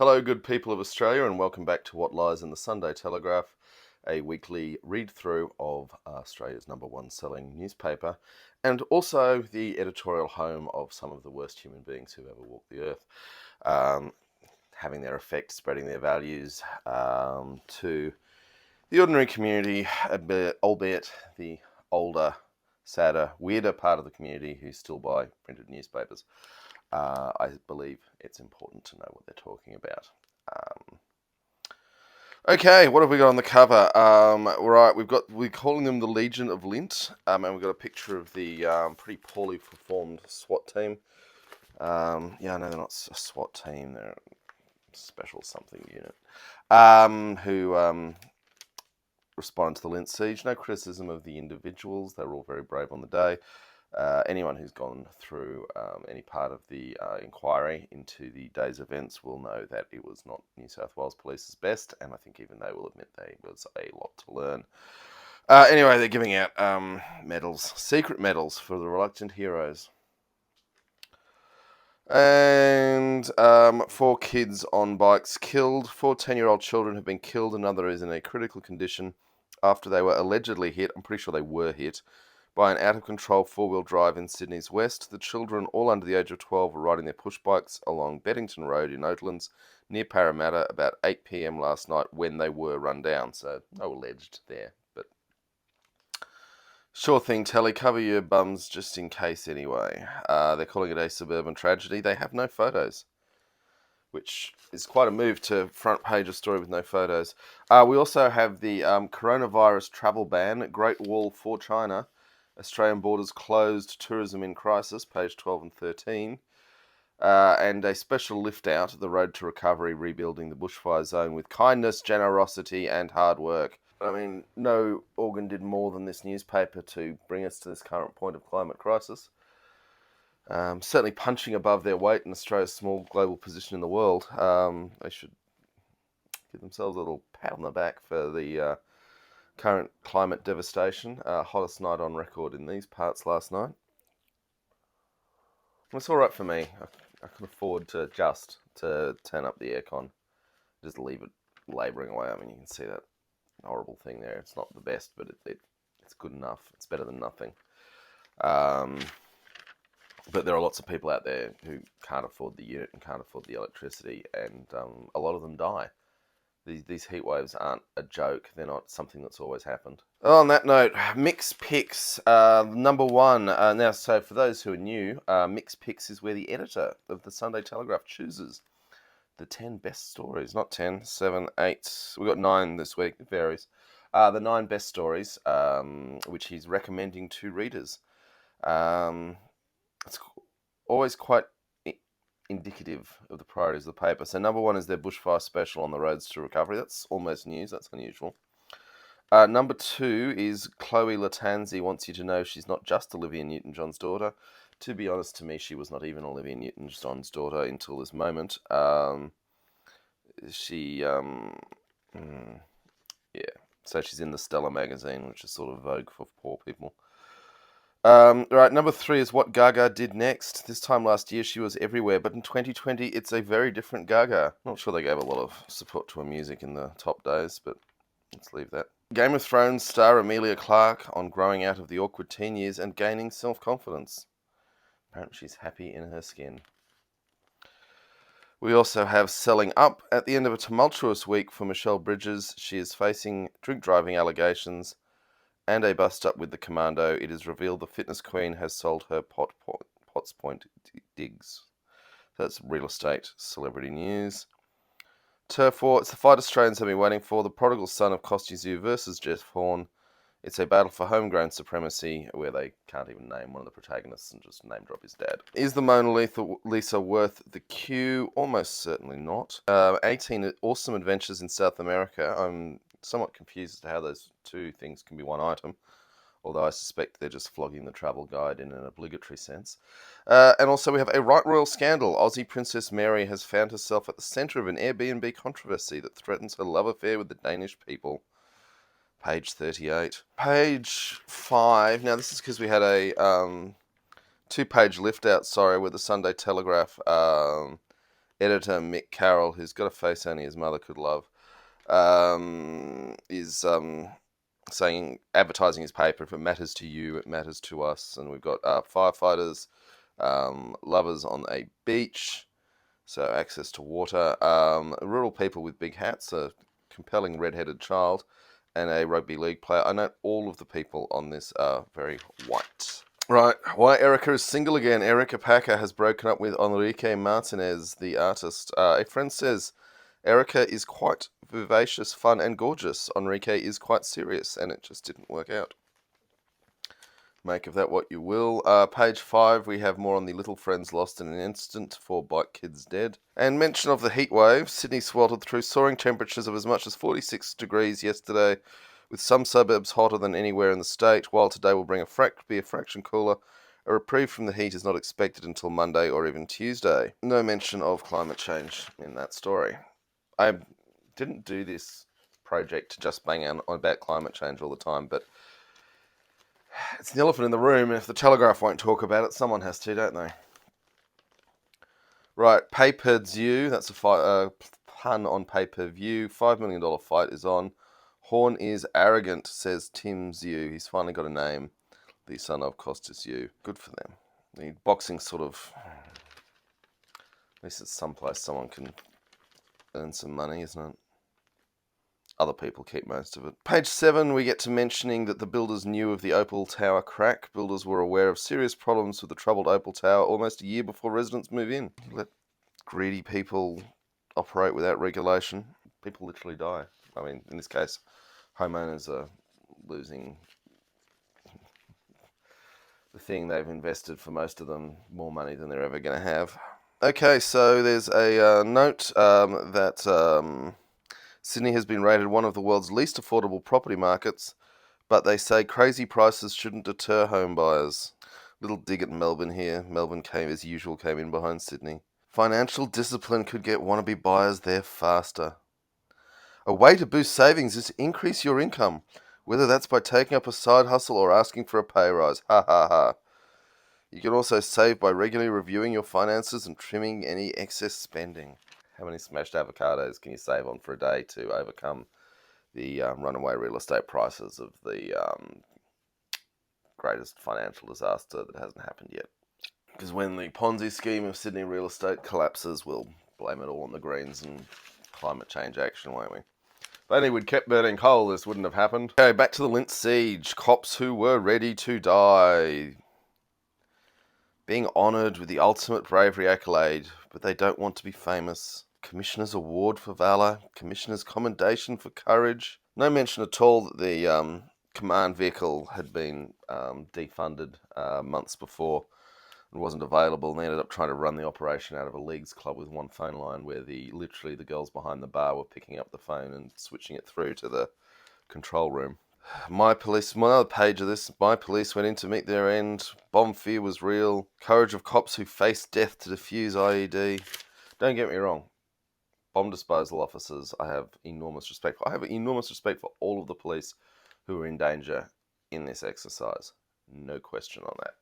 Hello, good people of Australia, and welcome back to What Lies in the Sunday Telegraph, a weekly read-through of Australia's number one selling newspaper, and also the editorial home of some of the worst human beings who ever walked the earth, um, having their effect, spreading their values to the ordinary community, albeit the older, sadder, weirder part of the community who still buy printed newspapers. I believe it's important to know what they're talking about. Okay, what have we got on the cover? Right, we're calling them the Legion of Lint, and we've got a picture of the pretty poorly performed SWAT team. Yeah, no, they're not a SWAT team; they're a special something unit who responded to the Lint siege. No criticism of the individuals; they were all very brave on the day. Anyone who's gone through any part of the inquiry into the day's events will know that it was not New South Wales Police's best, and I think even they will admit there was a lot to learn. Anyway, they're giving out medals, secret medals for the reluctant heroes. And 4 kids on bikes killed. 4 10-year-old children have been killed. Another is in a critical condition after they were allegedly hit. I'm pretty sure they were hit by an out-of-control four-wheel drive in Sydney's west. The children, all under the age of 12, were riding their push bikes along Beddington Road in Oatlands near Parramatta about 8 p.m. last night when they were run down. So no alleged there, but sure thing, Telly, cover your bums just in case anyway. They're calling it a suburban tragedy. They have no photos, which is quite a move to front page a story with no photos. We also have the coronavirus travel ban, Great Wall for China, Australian borders closed, tourism in crisis, page 12 and 13, and a special lift out, the road to recovery, rebuilding the bushfire zone with kindness, generosity, and hard work. I mean, no organ did more than this newspaper to bring us to this current point of climate crisis. Certainly punching above their weight in Australia's small global position in the world. They should give themselves a little pat on the back for the current climate devastation. Hottest night on record in these parts last night. It's all right for me. I can afford to turn up the aircon, just leave it labouring away. I mean, you can see that horrible thing there. It's not the best, but it's good enough. It's better than nothing. But there are lots of people out there who can't afford the unit and can't afford the electricity, and a lot of them die. These heat waves aren't a joke. They're not something that's always happened. On that note, Mix Picks, number one. Now, so for those who are new, Mix Picks is where the editor of the Sunday Telegraph chooses the 10 best stories. Not 10, 7, 8. We got 9 this week. It varies. The 9 best stories, which he's recommending to readers. It's always quite indicative of the priorities of the paper. So number one is their bushfire special on the roads to recovery. That's almost news. That's unusual. Number 2 is Chloe Lattanzi wants you to know she's not just Olivia Newton-John's daughter. To be honest, to me, she was not even Olivia Newton-John's daughter until this moment. Yeah. So she's in the Stella magazine, which is sort of Vogue for poor people. Right, number 3 is what Gaga did next. This time last year she was everywhere, but in 2020 it's a very different Gaga. Not sure they gave a lot of support to her music in the top days, but let's leave that. Game of Thrones star Emilia Clarke on growing out of the awkward teen years and gaining self-confidence. Apparently she's happy in her skin. We also have selling up at the end of a tumultuous week for Michelle Bridges. She is facing drink driving allegations and a bust-up with the commando. It is revealed the fitness queen has sold her Potts Point digs. So that's real estate celebrity news. Turf War. It's the fight Australians have been waiting for. The prodigal son of Costi Zoo versus Jeff Horn. It's a battle for homegrown supremacy where they can't even name one of the protagonists and just name drop his dad. Is the Mona Lisa worth the queue? Almost certainly not. 18 awesome adventures in South America. I'm somewhat confused as to how those two things can be one item, although I suspect they're just flogging the travel guide in an obligatory sense. And also we have a right royal scandal. Aussie Princess Mary has found herself at the centre of an Airbnb controversy that threatens her love affair with the Danish people. Page 38. Page 5. Now this is because we had a 2-page lift out, with the Sunday Telegraph editor Mick Carroll, who's got a face only his mother could love, is saying, advertising his paper, if it matters to you, it matters to us. And we've got firefighters, lovers on a beach, so access to water, rural people with big hats, a compelling red-headed child, and a rugby league player. I know all of the people on this are very white. Right, why Erica is single again. Erica Packer has broken up with Enrique Martinez, the artist. A friend says Erica is quite vivacious, fun, and gorgeous. Enrique is quite serious, and it just didn't work out. Make of that what you will. Page 5, we have more on the little friends lost in an instant, 4 bike kids dead. And mention of the heat wave. Sydney sweltered through soaring temperatures of as much as 46 degrees yesterday, with some suburbs hotter than anywhere in the state, while today will bring be a fraction cooler. A reprieve from the heat is not expected until Monday or even Tuesday. No mention of climate change in that story. I didn't do this project to just bang on about climate change all the time, but it's the elephant in the room, and if the Telegraph won't talk about it, someone has to, don't they? Right, pay-per-view, that's a pun on pay-per-view. $5 million fight is on. Horn is arrogant, says Tim Zhu. He's finally got a name. The son of Costas Zhu. Good for them. The boxing sort of... At least it's someplace someone can earn some money, isn't it? Other people keep most of it. Page 7, we get to mentioning that the builders knew of the Opal Tower crack. Builders were aware of serious problems with the troubled Opal Tower almost a year before residents move in. Let greedy people operate without regulation. People literally die. I mean, in this case, homeowners are losing the thing they've invested, for most of them, more money than they're ever going to have. Okay, so there's a note that Sydney has been rated one of the world's least affordable property markets, but they say crazy prices shouldn't deter home buyers. Little dig at Melbourne here. Melbourne as usual, came in behind Sydney. Financial discipline could get wannabe buyers there faster. A way to boost savings is to increase your income, whether that's by taking up a side hustle or asking for a pay rise. Ha ha ha. You can also save by regularly reviewing your finances and trimming any excess spending. How many smashed avocados can you save on for a day to overcome the runaway real estate prices of the greatest financial disaster that hasn't happened yet? Because when the Ponzi scheme of Sydney real estate collapses, we'll blame it all on the Greens and climate change action, won't we? If only we'd kept burning coal, this wouldn't have happened. Okay, back to the Lindt siege. Cops who were ready to die. Being honoured with the ultimate bravery accolade, but they don't want to be famous. Commissioner's Award for Valour. Commissioner's Commendation for Courage. No mention at all that the command vehicle had been defunded months before and wasn't available, and they ended up trying to run the operation out of a leagues club with one phone line, where literally the girls behind the bar were picking up the phone and switching it through to the control room. My other page of this, my police went in to meet their end. Bomb fear was real. Courage of cops who faced death to defuse IED. Don't get me wrong. Bomb disposal officers, I have enormous respect for. I have enormous respect for all of the police who are in danger in this exercise. No question on that.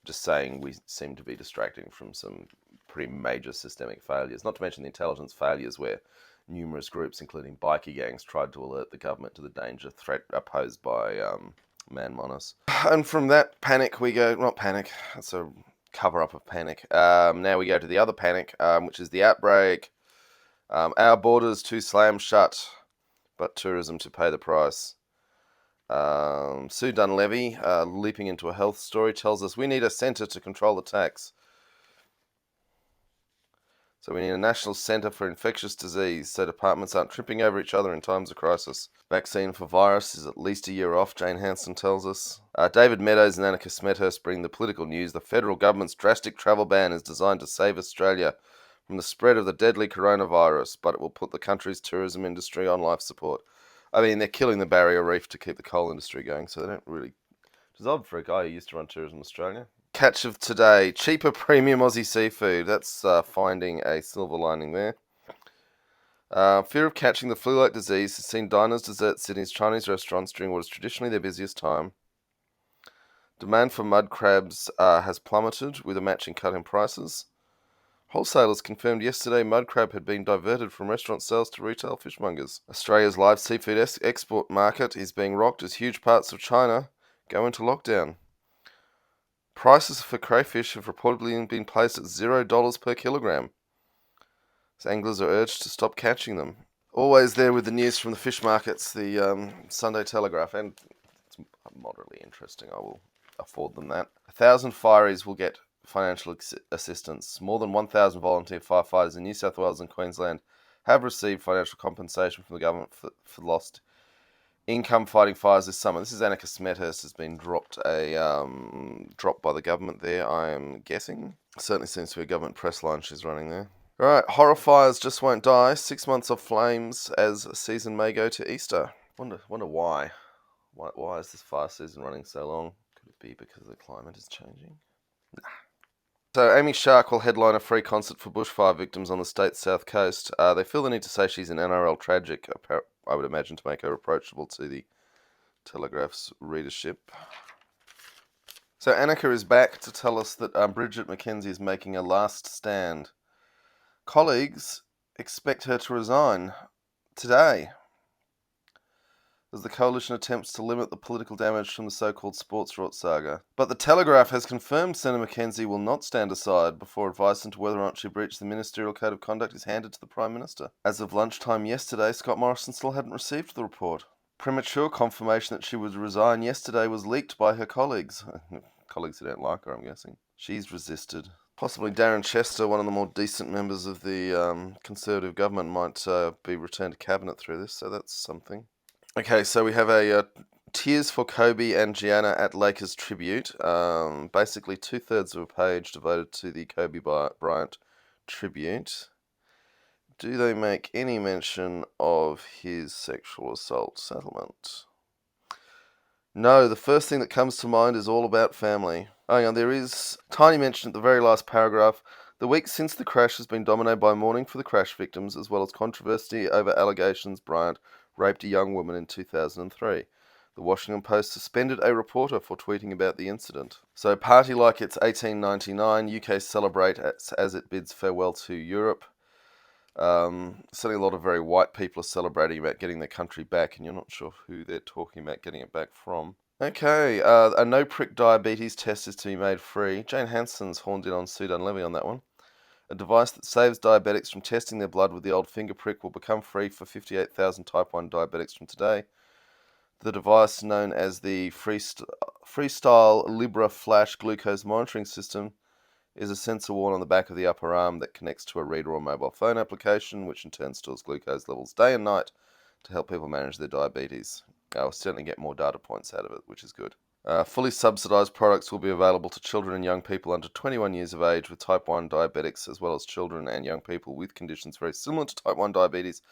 Just saying, we seem to be distracting from some pretty major systemic failures. Not to mention the intelligence failures where numerous groups, including bikie gangs, tried to alert the government to the danger threat posed by Man Monas. And from that panic we go, not panic, that's a cover-up of panic. Now we go to the other panic, which is the outbreak. Our borders to slam shut, but tourism to pay the price. Sue Dunlevy, leaping into a health story, tells us we need a centre to control the tax. So we need a national centre for infectious disease so departments aren't tripping over each other in times of crisis. Vaccine for virus is at least a year off, Jane Hanson tells us. David Meadows and Annika Smethurst bring the political news. The federal government's drastic travel ban is designed to save Australia from the spread of the deadly coronavirus, but it will put the country's tourism industry on life support. I mean, they're killing the barrier reef to keep the coal industry going, so they don't really... It's odd for a guy who used to run Tourism Australia. Catch of today. Cheaper premium Aussie seafood. That's finding a silver lining there. Fear of catching the flu-like disease has seen diners desert Sydney's Chinese restaurants during what is traditionally their busiest time. Demand for mud crabs has plummeted with a matching cut in prices. Wholesalers confirmed yesterday mud crab had been diverted from restaurant sales to retail fishmongers. Australia's live seafood export market is being rocked as huge parts of China go into lockdown. Prices for crayfish have reportedly been placed at $0 per kilogram, as anglers are urged to stop catching them. Always there with the news from the fish markets, the Sunday Telegraph, and it's moderately interesting. I will afford them that. 1,000 fireys will get financial assistance. More than 1,000 volunteer firefighters in New South Wales and Queensland have received financial compensation from the government for lost income fighting fires this summer. This is Annika Smethurst has been dropped by the government there, I am guessing. Certainly seems to be a government press line she's running there. Alright, horror fires just won't die. 6 months of flames as season may go to Easter. Wonder why. Why is this fire season running so long? Could it be because the climate is changing? Nah. So Amy Shark will headline a free concert for bushfire victims on the state's south coast. They feel the need to say she's an NRL tragic, I would imagine, to make her approachable to the Telegraph's readership. So Annika is back to tell us that Bridget McKenzie is making a last stand. Colleagues expect her to resign today as the coalition attempts to limit the political damage from the so-called sports rot saga. But the Telegraph has confirmed Senator McKenzie will not stand aside before advice into whether or not she breached the ministerial code of conduct is handed to the Prime Minister. As of lunchtime yesterday, Scott Morrison still hadn't received the report. Premature confirmation that she would resign yesterday was leaked by her colleagues. Colleagues who don't like her, I'm guessing. She's resisted. Possibly Darren Chester, one of the more decent members of the Conservative government, might be returned to cabinet through this, so that's something. Okay, so we have a Tears for Kobe and Gianna at Lakers tribute. Basically 2/3 of a page devoted to the Kobe Bryant tribute. Do they make any mention of his sexual assault settlement? No, the first thing that comes to mind is all about family. Hang on, there is a tiny mention at the very last paragraph. The week since the crash has been dominated by mourning for the crash victims, as well as controversy over allegations Bryant raped a young woman in 2003. The Washington Post suspended a reporter for tweeting about the incident. So party like it's 1899, UK celebrate as it bids farewell to Europe. Certainly a lot of very white people are celebrating about getting their country back, and you're not sure who they're talking about getting it back from. Okay, a no-prick diabetes test is to be made free. Jane Hanson's horned in on Sue Dunlevy on that one. A device that saves diabetics from testing their blood with the old finger prick will become free for 58,000 type 1 diabetics from today. The device, known as the Freestyle Libra Flash Glucose Monitoring System, is a sensor worn on the back of the upper arm that connects to a reader or mobile phone application, which in turn stores glucose levels day and night to help people manage their diabetes. I'll certainly get more data points out of it, which is good. Fully subsidised products will be available to children and young people under 21 years of age with type 1 diabetics, as well as children and young people with conditions very similar to type 1 diabetes,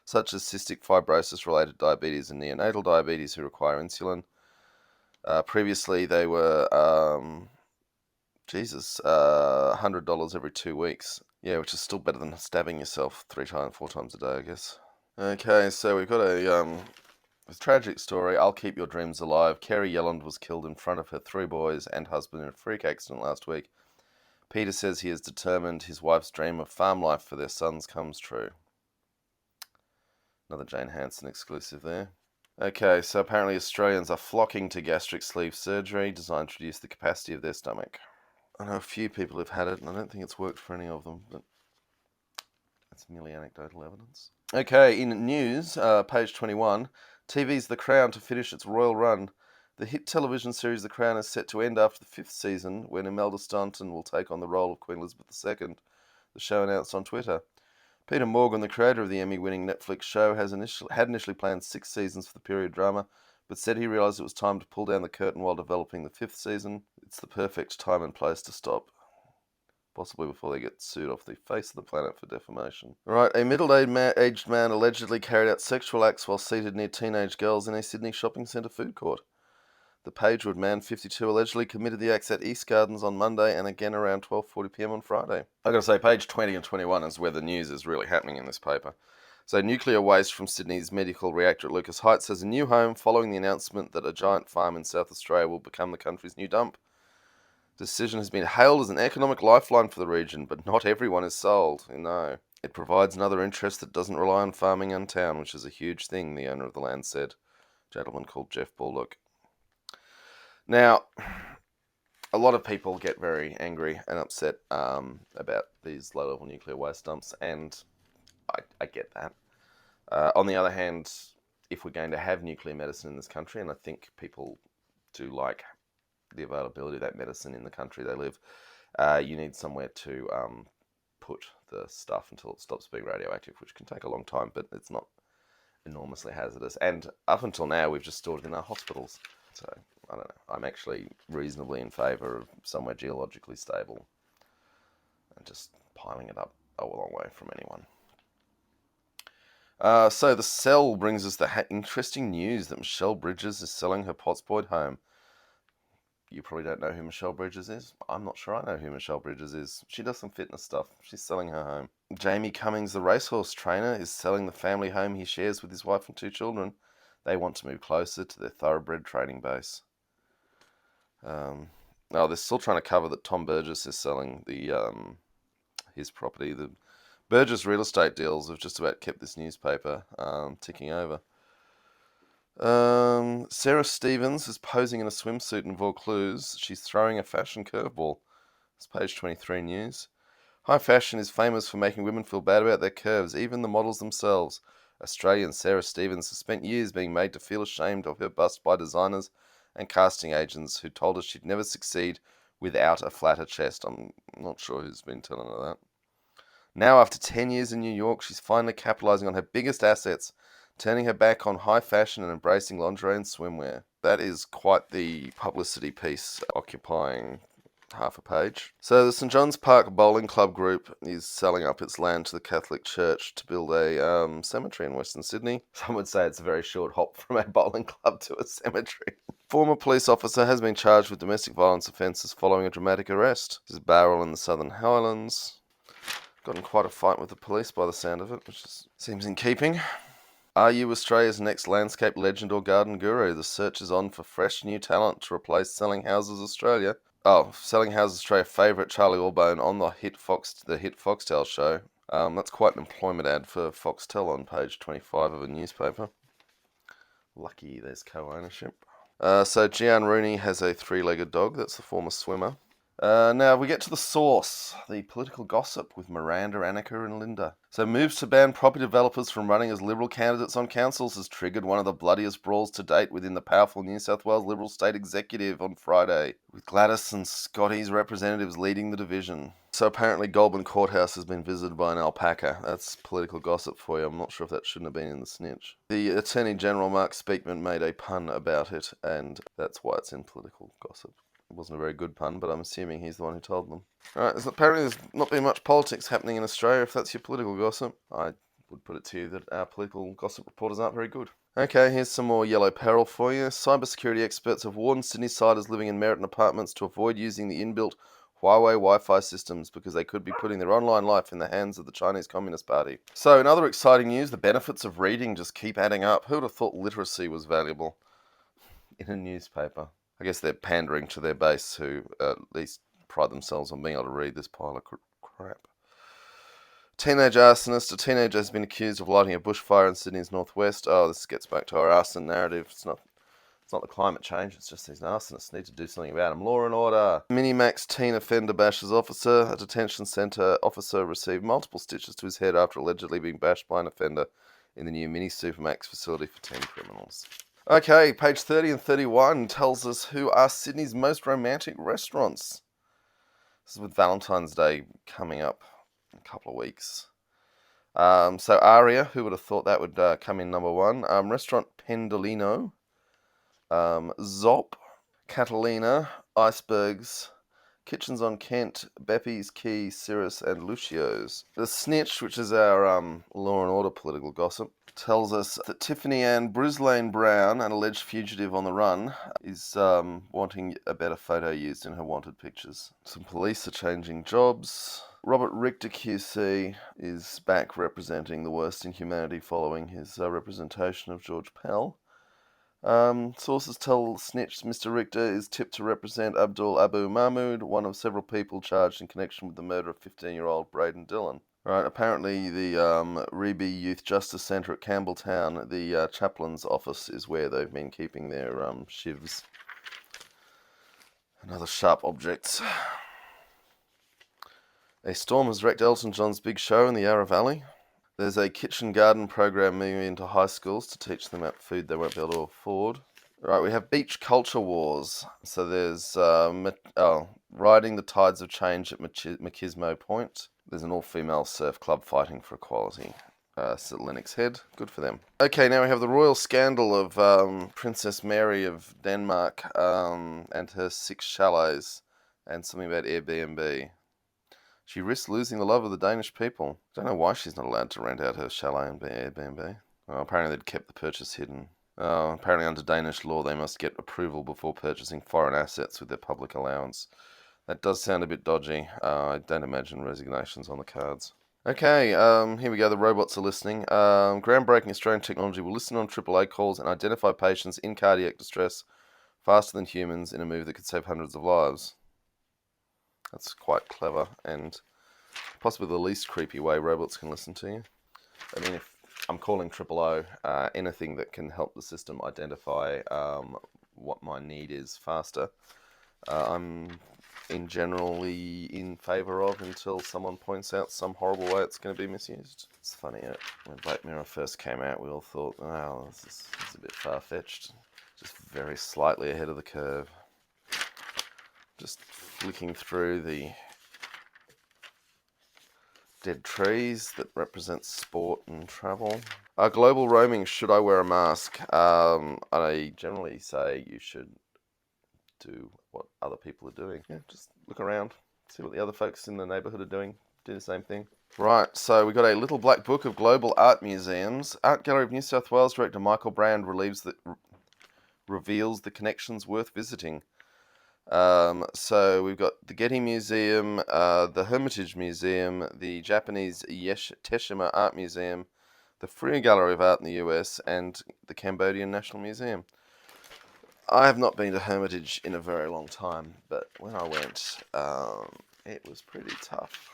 such as cystic fibrosis-related diabetes and neonatal diabetes who require insulin. Previously, they were, $100 every 2 weeks. Yeah, which is still better than stabbing yourself 4 times a day, I guess. Okay, so we've got a tragic story. I'll keep your dreams alive. Kerry Yelland was killed in front of her 3 boys and husband in a freak accident last week. Peter says he is determined his wife's dream of farm life for their sons comes true. Another Jane Hanson exclusive there. Okay, so apparently Australians are flocking to gastric sleeve surgery designed to reduce the capacity of their stomach. I know a few people have had it, and I don't think it's worked for any of them, but that's merely anecdotal evidence. Okay, in news, page 21, TV's The Crown to finish its royal run. The hit television series The Crown is set to end after the 5th season, when Imelda Staunton will take on the role of Queen Elizabeth II, the show announced on Twitter. Peter Morgan, the creator of the Emmy-winning Netflix show, had initially planned 6 seasons for the period drama, but said he realised it was time to pull down the curtain while developing the 5th season. It's the perfect time and place to stop. Possibly before they get sued off the face of the planet for defamation. Alright, a middle-aged man allegedly carried out sexual acts while seated near teenage girls in a Sydney shopping centre food court. The Pagewood man, 52, allegedly committed the acts at East Gardens on Monday and again around 12:40pm on Friday. I've got to say, page 20 and 21 is where the news is really happening in this paper. So, nuclear waste from Sydney's medical reactor at Lucas Heights has a new home following the announcement that a giant farm in South Australia will become the country's new dump. Decision has been hailed as an economic lifeline for the region, but not everyone is sold. No. It provides another interest that doesn't rely on farming in town, which is a huge thing, the owner of the land said. A gentleman called Jeff Bullock. Now, a lot of people get very angry and upset about these low-level nuclear waste dumps, and I get that. On the other hand, if we're going to have nuclear medicine in this country, and I think people do like the availability of that medicine in the country they live, you need somewhere to put the stuff until it stops being radioactive, which can take a long time, but it's not enormously hazardous. And up until now, we've just stored it in our hospitals. So, I don't know. I'm actually reasonably in favour of somewhere geologically stable and just piling it up a long way from anyone. So the Cell brings us the interesting news that Michelle Bridges is selling her Potts Point home. You probably don't know who Michelle Bridges is. I'm not sure I know who Michelle Bridges is. She does some fitness stuff. She's selling her home. Jamie Cummings, the racehorse trainer, is selling the family home he shares with his wife and 2 children. They want to move closer to their thoroughbred training base. They're still trying to cover that Tom Burgess is selling his property. The Burgess real estate deals have just about kept this newspaper ticking over. Sarah Stevens is posing in a swimsuit in Vaucluse. She's throwing a fashion curveball. It's page 23 news. High fashion is famous for making women feel bad about their curves, even the models themselves. Australian Sarah Stevens has spent years being made to feel ashamed of her bust by designers and casting agents who told her she'd never succeed without a flatter chest. I'm not sure who's been telling her that. Now, after 10 years in New York, she's finally capitalizing on her biggest assets, turning her back on high fashion and embracing lingerie and swimwear. That is quite the publicity piece, occupying half a page. So the St John's Park Bowling Club Group is selling up its land to the Catholic Church to build a cemetery in Western Sydney. Some would say it's a very short hop from a bowling club to a cemetery. Former police officer has been charged with domestic violence offences following a dramatic arrest. This is Bowral in the Southern Highlands. Got in quite a fight with the police by the sound of it, which seems in keeping. Are you Australia's next landscape legend or garden guru? The search is on for fresh new talent to replace Selling Houses Australia. Selling Houses Australia favourite Charlie Allbone on the hit Foxtel show. That's quite an employment ad for Foxtel on page 25 of a newspaper. Lucky there's co-ownership. So Gian Rooney has a 3-legged dog. That's the former swimmer. Now we get to the source, the political gossip with Miranda, Annika and Linda. So moves to ban property developers from running as Liberal candidates on councils has triggered one of the bloodiest brawls to date within the powerful New South Wales Liberal State Executive on Friday, with Gladys and Scotty's representatives leading the division. So apparently Goulburn Courthouse has been visited by an alpaca. That's political gossip for you. I'm not sure if that shouldn't have been in the snitch. The Attorney General Mark Speakman made a pun about it, and that's why it's in political gossip. It wasn't a very good pun, but I'm assuming he's the one who told them. Alright, apparently there's not been much politics happening in Australia, if that's your political gossip. I would put it to you that our political gossip reporters aren't very good. Okay, here's some more yellow peril for you. Cybersecurity experts have warned Sydney-siders living in Meriton apartments to avoid using the inbuilt Huawei Wi-Fi systems because they could be putting their online life in the hands of the Chinese Communist Party. So, in other exciting news, the benefits of reading just keep adding up. Who would have thought literacy was valuable in a newspaper? I guess they're pandering to their base who at least pride themselves on being able to read this pile of crap. Teenage arsonist. A teenager has been accused of lighting a bushfire in Sydney's northwest. Oh, this gets back to our arson narrative. It's not the climate change, it's just these arsonists need to do something about them. Law and order. Minimax teen offender bashes officer. A detention centre officer received multiple stitches to his head after allegedly being bashed by an offender in the new Mini Supermax facility for teen criminals. Okay, page 30 and 31 tells us who are Sydney's most romantic restaurants. This is with Valentine's Day coming up in a couple of weeks. So Aria, who would have thought that would come in number 1? Restaurant Pendolino. Zop, Catalina, Icebergs, Kitchens on Kent, Beppy's, Key, Cirrus, and Lucio's. The Snitch, which is our law and order political gossip, tells us that Tiffany Ann Brislane Brown, an alleged fugitive on the run, is wanting a better photo used in her wanted pictures. Some police are changing jobs. Robert Richter QC is back representing the worst in humanity following his representation of George Pell. Sources tell Snitch Mr. Richter is tipped to represent Abdul Abu Mahmood, one of several people charged in connection with the murder of 15-year-old Braden Dillon. Right, apparently the Reby Youth Justice Centre at Campbelltown, the chaplain's office, is where they've been keeping their shivs and other sharp objects. A storm has wrecked Elton John's big show in the Yarra Valley. There's a kitchen garden program moving into high schools to teach them about food they won't be able to afford. Right, we have beach culture wars. So there's riding the tides of change at Machismo Point. There's an all-female surf club fighting for equality. At Lennox Head, good for them. Okay, now we have the royal scandal of Princess Mary of Denmark and her 6 chalets, and something about Airbnb. She risks losing the love of the Danish people. Don't know why she's not allowed to rent out her chalet and Airbnb. Oh, apparently they'd kept the purchase hidden. Apparently under Danish law they must get approval before purchasing foreign assets with their public allowance. That does sound a bit dodgy. I don't imagine resignation's on the cards. Okay, here we go. The robots are listening. Groundbreaking Australian technology will listen on AAA calls and identify patients in cardiac distress faster than humans in a move that could save hundreds of lives. That's quite clever and possibly the least creepy way robots can listen to you. I mean, if I'm calling O, anything that can help the system identify what my need is faster, I'm generally in favour of until someone points out some horrible way it's going to be misused. It's funny, when Black Mirror first came out, we all thought, oh, this is a bit far-fetched. Just very slightly ahead of the curve. Just flicking through the dead trees that represent sport and travel. Global roaming, should I wear a mask? I generally say you should do what other people are doing. Yeah, just look around, see what the other folks in the neighbourhood are doing, do the same thing. Right, so we got a little black book of global art museums. Art Gallery of New South Wales director Michael Brand reveals the connections worth visiting. So we've got the Getty Museum, the Hermitage Museum, the Japanese Teshima Art Museum, the Freer Gallery of Art in the US, and the Cambodian National Museum. I have not been to Hermitage in a very long time, but when I went, it was pretty tough.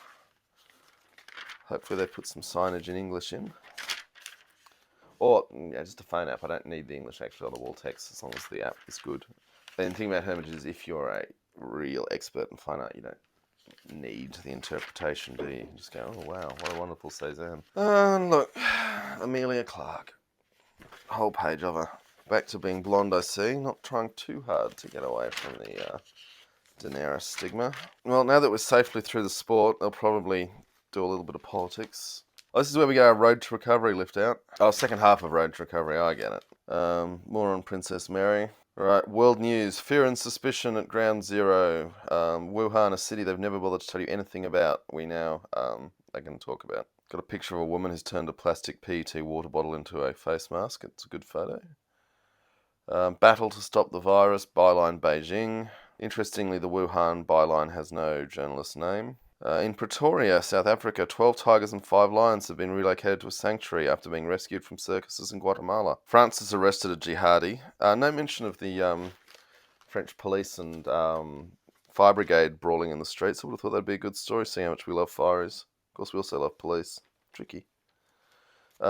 Hopefully they put some signage in English in. Or, just a phone app. I don't need the English actually on the wall text as long as the app is good. And the thing about Hermitage is if you're a real expert in fine art, you don't need the interpretation, do you? You just go, oh wow, what a wonderful Cézanne. Look, Amelia Clark. Whole page of her. Back to being blonde, I see. Not trying too hard to get away from the Daenerys stigma. Well, now that we're safely through the sport, they'll probably do a little bit of politics. Oh, this is where we get our Road to Recovery lift out. Oh, second half of Road to Recovery, I get it. More on Princess Mary. Right, world news. Fear and suspicion at Ground Zero. Wuhan, a city they've never bothered to tell you anything about, we now they can talk about. Got a picture of a woman who's turned a plastic PET water bottle into a face mask. It's a good photo. Battle to stop the virus, byline Beijing. Interestingly, the Wuhan byline has no journalist name. In Pretoria, South Africa, 12 tigers and 5 lions have been relocated to a sanctuary after being rescued from circuses in Guatemala. France has arrested a jihadi. No mention of the French police and fire brigade brawling in the streets. I would have thought that'd be a good story, seeing how much we love fires. Of course, we also love police. Tricky.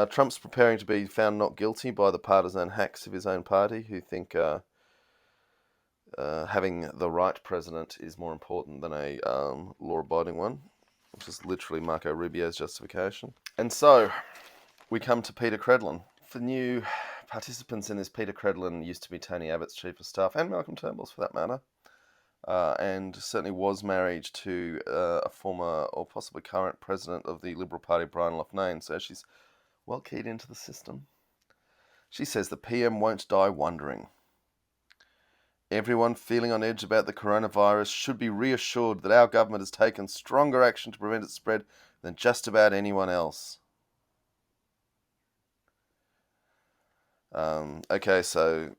Trump's preparing to be found not guilty by the partisan hacks of his own party who think having the right president is more important than a law-abiding one, which is literally Marco Rubio's justification. And so, we come to Peter Credlin. For new participants in this, Peter Credlin used to be Tony Abbott's chief of staff, and Malcolm Turnbull's for that matter, and certainly was married to a former or possibly current president of the Liberal Party, Brian Loughnane, so she's well keyed into the system. She says the PM won't die wondering. Everyone feeling on edge about the coronavirus should be reassured that our government has taken stronger action to prevent its spread than just about anyone else. Okay, so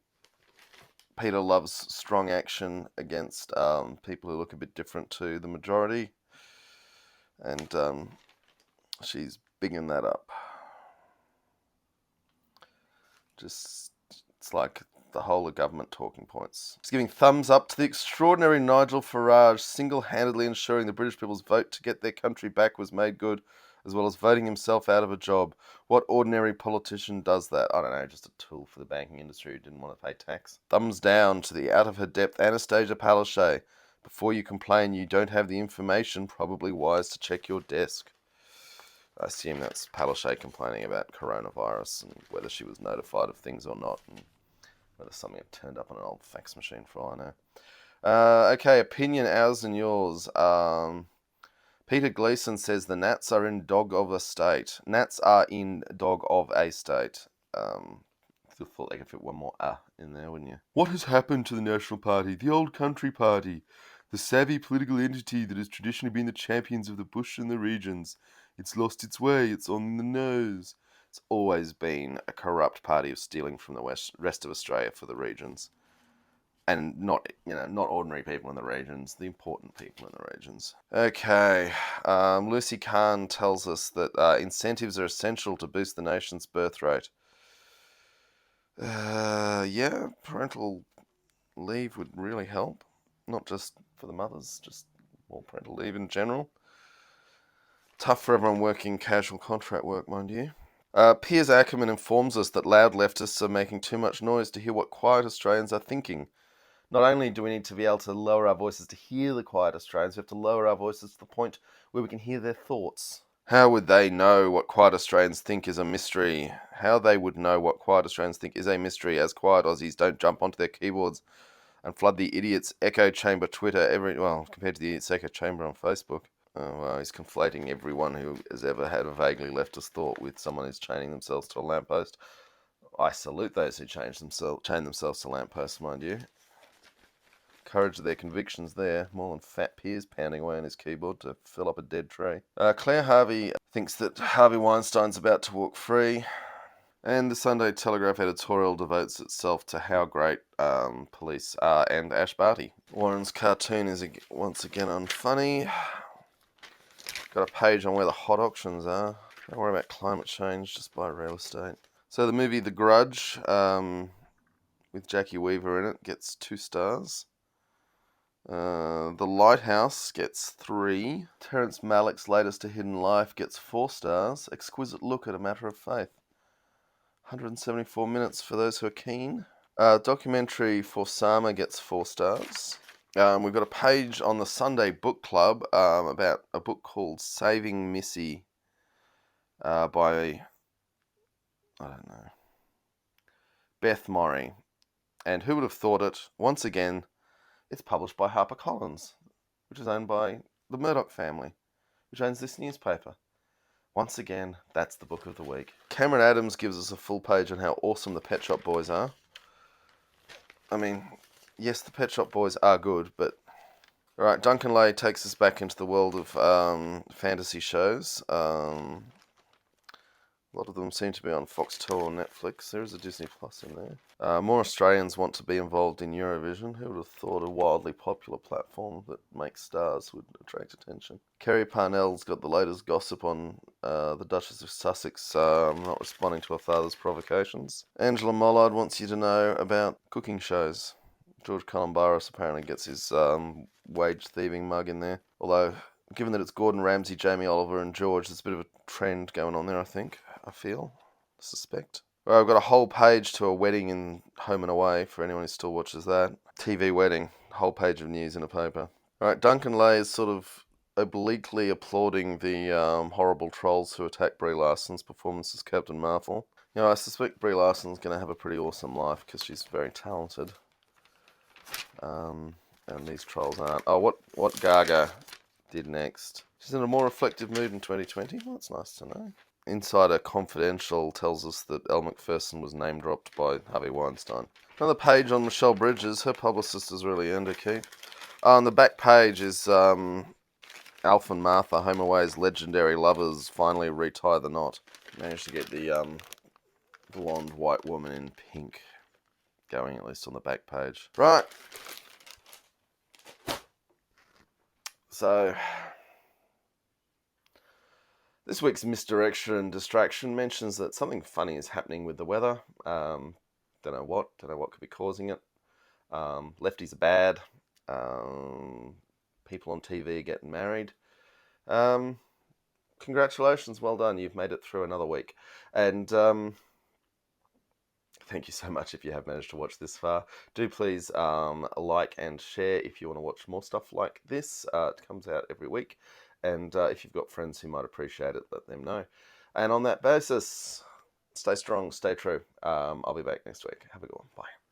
Peter loves strong action against people who look a bit different to the majority, and she's bigging that up. Just, it's like the whole of government talking points. He's giving thumbs up to the extraordinary Nigel Farage single-handedly ensuring the British people's vote to get their country back was made good, as well as voting himself out of a job. What ordinary politician does that? I don't know, just a tool for the banking industry who didn't want to pay tax. Thumbs down to the out-of-her-depth Anastasia Palaszczuk. Before you complain you don't have the information, probably wise to check your desk. I assume that's Palaszczuk complaining about coronavirus and whether she was notified of things or not, and whether something had turned up on an old fax machine for all I know. Okay, opinion, ours and yours. Peter Gleeson says the Nats are in dog of a state. Nats are in dog of a state. I thought they could fit one more in there, wouldn't you? What has happened to the National Party, the old country party, the savvy political entity that has traditionally been the champions of the bush and the regions? It's lost its way, it's on the nose. It's always been a corrupt party of stealing from the rest of Australia for the regions. And not ordinary people in the regions, the important people in the regions. Okay, Lucy Kahn tells us that incentives are essential to boost the nation's birth rate. Yeah, parental leave would really help. Not just for the mothers, just more parental leave in general. Tough for everyone working casual contract work, mind you. Piers Ackerman informs us that loud leftists are making too much noise to hear what quiet Australians are thinking. Not only do we need to be able to lower our voices to hear the quiet Australians, we have to lower our voices to the point where we can hear their thoughts. How would they know what quiet Australians think is a mystery? How they would know what quiet Australians think is a mystery, as quiet Aussies don't jump onto their keyboards and flood the idiot's echo chamber Twitter compared to the idiot's echo chamber on Facebook. He's conflating everyone who has ever had a vaguely leftist thought with someone who's chaining themselves to a lamppost. I salute those who chain themselves to lampposts, mind you. Courage of their convictions there, more than fat Piers pounding away on his keyboard to fill up a dead tree. Claire Harvey thinks that Harvey Weinstein's about to walk free. And the Sunday Telegraph editorial devotes itself to how great police are and Ash Barty. Warren's cartoon is once again unfunny. Got a page on where the hot auctions are. Don't worry about climate change, just buy real estate. So the movie The Grudge, with Jackie Weaver in it, gets 2 stars. The Lighthouse gets 3. Terrence Malick's latest A Hidden Life gets 4 stars. Exquisite look at a matter of faith. 174 minutes for those who are keen. Documentary For Sama gets 4 stars. We've got a page on the Sunday Book Club about a book called Saving Missy by, I don't know, Beth Morrey. And who would have thought it? Once again, it's published by HarperCollins, which is owned by the Murdoch family, which owns this newspaper. Once again, that's the book of the week. Cameron Adams gives us a full page on how awesome the Pet Shop Boys are. I mean, yes, the Pet Shop Boys are good, but... Alright, Duncan Lay takes us back into the world of fantasy shows. A lot of them seem to be on Foxtel or Netflix. There is a Disney Plus in there. More Australians want to be involved in Eurovision. Who would have thought a wildly popular platform that makes stars would attract attention? Kerry Parnell's got the latest gossip on the Duchess of Sussex not responding to her father's provocations. Angela Mollard wants you to know about cooking shows. George Columbaris apparently gets his wage thieving mug in there. Although, given that it's Gordon Ramsay, Jamie Oliver and George, there's a bit of a trend going on there, I suspect. Well, I've got a whole page to a wedding in Home and Away for anyone who still watches that. TV wedding, whole page of news in a paper. Alright, Duncan Lay is sort of obliquely applauding the horrible trolls who attack Brie Larson's performance as Captain Marvel. You know, I suspect Brie Larson's going to have a pretty awesome life because she's very talented. And these trolls aren't. Oh, what Gaga did next. She's in a more reflective mood in 2020. Well, that's nice to know. Insider Confidential tells us that Elle Macpherson was name-dropped by Harvey Weinstein. Another page on Michelle Bridges. Her publicist has really earned her keep. On the back page is Alf and Martha, Home Away's legendary lovers, finally retie the knot. Managed to get the blonde white woman in pink going, at least on the back page. Right. So... this week's Misdirection and Distraction mentions that something funny is happening with the weather. Don't know what. Don't know what could be causing it. Lefties are bad. People on TV are getting married. Congratulations, well done. You've made it through another week. And thank you so much if you have managed to watch this far. Do please like and share if you want to watch more stuff like this. It comes out every week. And if you've got friends who might appreciate it, let them know. And on that basis, stay strong, stay true. I'll be back next week. Have a good one. Bye.